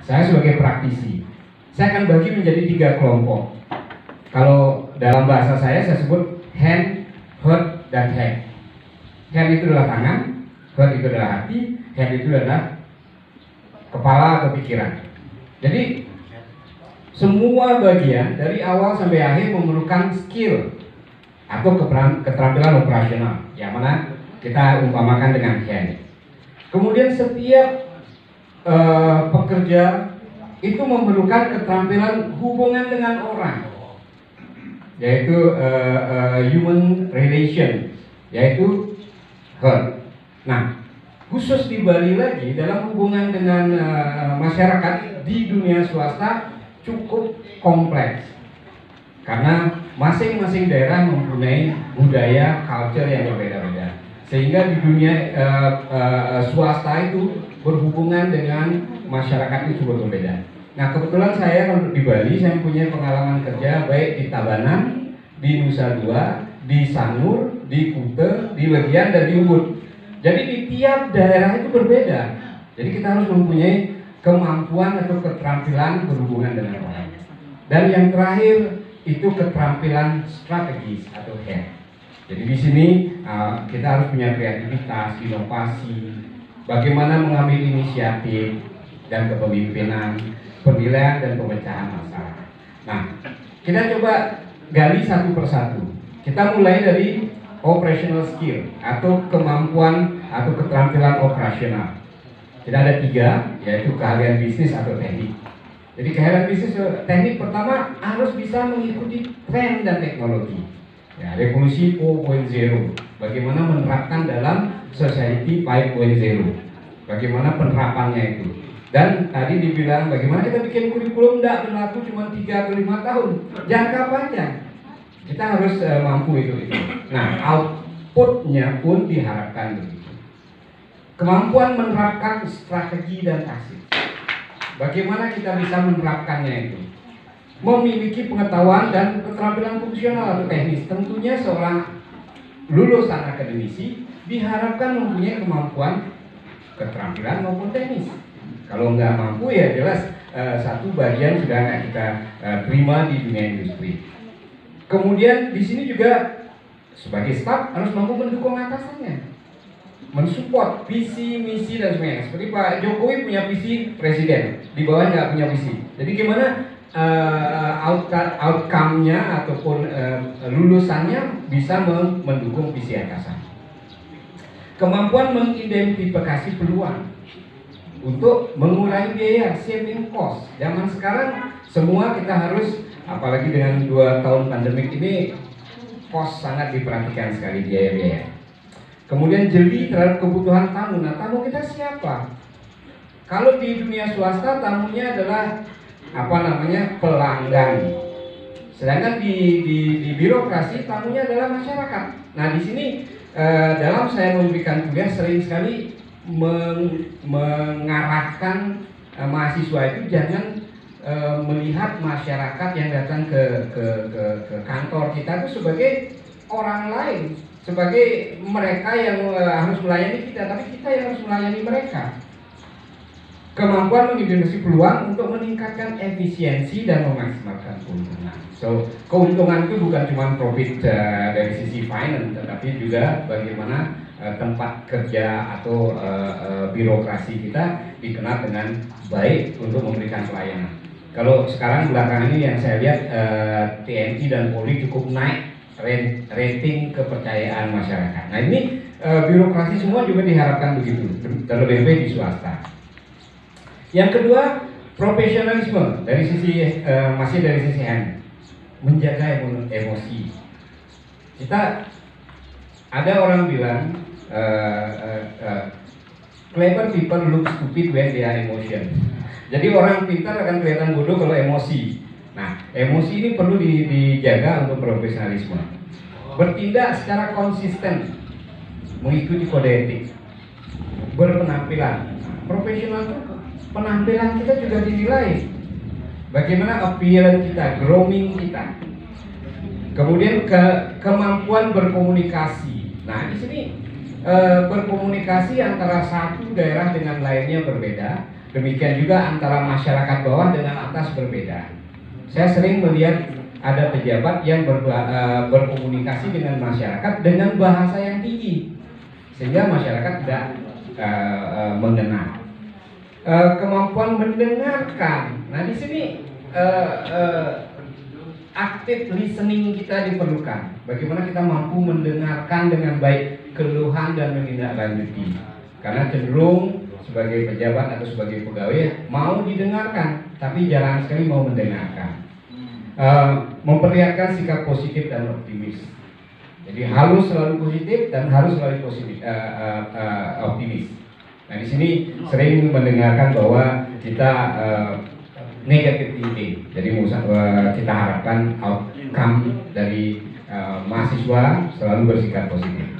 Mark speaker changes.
Speaker 1: Saya sebagai praktisi, saya akan bagi menjadi 3 kelompok. Kalau dalam bahasa saya sebut hand, heart, dan head. Hand itu adalah tangan, heart itu adalah hati, head itu adalah kepala atau pikiran. Jadi semua bagian dari awal sampai akhir memerlukan skill atau keterampilan operasional, yang mana kita umpamakan dengan hand. Kemudian setiap pekerja itu memerlukan keterampilan hubungan dengan orang, yaitu human relation, yaitu heart. Nah, khusus di Bali lagi dalam hubungan dengan masyarakat di dunia swasta cukup kompleks karena masing-masing daerah mempunyai budaya, culture yang berbeda-beda, sehingga di dunia swasta itu berhubungan dengan masyarakat itu cukup berbeda. Nah, kebetulan saya di Bali, saya punya pengalaman kerja baik di Tabanan, di Nusa Dua, di Sanur, di Kuta, di Legian, dan di Ubud. Jadi di tiap daerah itu berbeda. Jadi kita harus mempunyai kemampuan atau keterampilan berhubungan dengan orang. Dan yang terakhir itu keterampilan strategis atau hand. Jadi di sini kita harus punya kreativitas, inovasi, bagaimana mengambil inisiatif dan kepemimpinan, penilaian dan pemecahan masalah. Nah, kita coba gali satu persatu. Kita mulai dari operational skill atau kemampuan atau keterampilan operasional. Kita ada 3, yaitu keahlian bisnis atau teknik. Jadi keahlian bisnis teknik pertama harus bisa mengikuti tren dan teknologi. Ya, revolusi 4.0. Bagaimana menerapkan dalam society 5.0. Bagaimana penerapannya itu. Dan tadi dibilang bagaimana kita bikin kurikulum tidak berlaku cuma 3 atau 5 tahun, jangka panjang. Kita harus mampu itu. Nah, outputnya pun diharapkan begitu. Kemampuan menerapkan strategi dan taktik. Bagaimana kita bisa menerapkannya itu? Memiliki pengetahuan dan keterampilan fungsional atau teknis. Tentunya seorang lulusan akademisi diharapkan mempunyai kemampuan keterampilan maupun teknis. Kalau nggak mampu ya jelas satu bagian sudah nggak kita terima di dunia industri. Kemudian di sini juga sebagai staf harus mampu mendukung atasannya, mensupport visi, misi dan sebagainya. Seperti Pak Jokowi punya visi presiden, di bawah nggak punya visi. Jadi gimana outcome-nya ataupun lulusannya bisa mendukung visi atasan. Kemampuan mengidentifikasi peluang untuk mengurangi biaya, saving cost. Zaman sekarang semua kita harus, apalagi dengan 2 tahun pandemik ini, cost sangat diperhatikan sekali, biaya-biaya. Kemudian jeli terhadap kebutuhan tamu. Nah, tamu kita siapa? Kalau di dunia swasta tamunya adalah pelanggan. Sedangkan di birokrasi tamunya adalah masyarakat. Nah, di sini dalam saya memberikan kuliah sering sekali mengarahkan mahasiswa itu jangan melihat masyarakat yang datang ke kantor kita itu sebagai orang lain, sebagai mereka yang harus melayani kita, tapi kita yang harus melayani mereka. Kemampuan mengidentifikasi peluang untuk meningkatkan efisiensi dan memaksimalkan keuntungan. So, keuntungan itu bukan cuma profit dari sisi finance, tetapi juga bagaimana tempat kerja atau birokrasi kita dikenal dengan baik untuk memberikan pelayanan. Kalau sekarang belakangan ini yang saya lihat TNI dan Polri cukup naik rating kepercayaan masyarakat. Nah, ini birokrasi semua juga diharapkan begitu, terlebih di swasta. Yang kedua, profesionalisme dari sisi masih dari sisi hand, menjaga emosi. Kita ada orang bilang clever people look stupid when they are emotion. Jadi orang pintar akan kelihatan bodoh kalau emosi. Nah, emosi ini perlu dijaga untuk profesionalisme. Bertindak secara konsisten, mengikuti kode etik, berpenampilan. Profesional itu penampilan kita juga dinilai. Bagaimana appearance kita, grooming kita. Kemudian kemampuan berkomunikasi. Nah, di sini berkomunikasi antara satu daerah dengan lainnya berbeda. Demikian juga antara masyarakat bawah dengan atas berbeda. Saya sering melihat ada pejabat yang berkomunikasi dengan masyarakat dengan bahasa yang tinggi, sehingga masyarakat tidak mengenal. Kemampuan mendengarkan. Nah, di sini active listening kita diperlukan. Bagaimana kita mampu mendengarkan dengan baik keluhan dan menindaklanjuti. Karena cenderung sebagai pejabat atau sebagai pegawai mau didengarkan, tapi jarang sekali mau mendengarkan. Memperlihatkan sikap positif dan optimis. Jadi harus selalu positif dan harus selalu positif, optimis. Nah, di sini sering mendengarkan bahwa kita negative thinking. Jadi kita harapkan outcome dari mahasiswa selalu bersikap positif.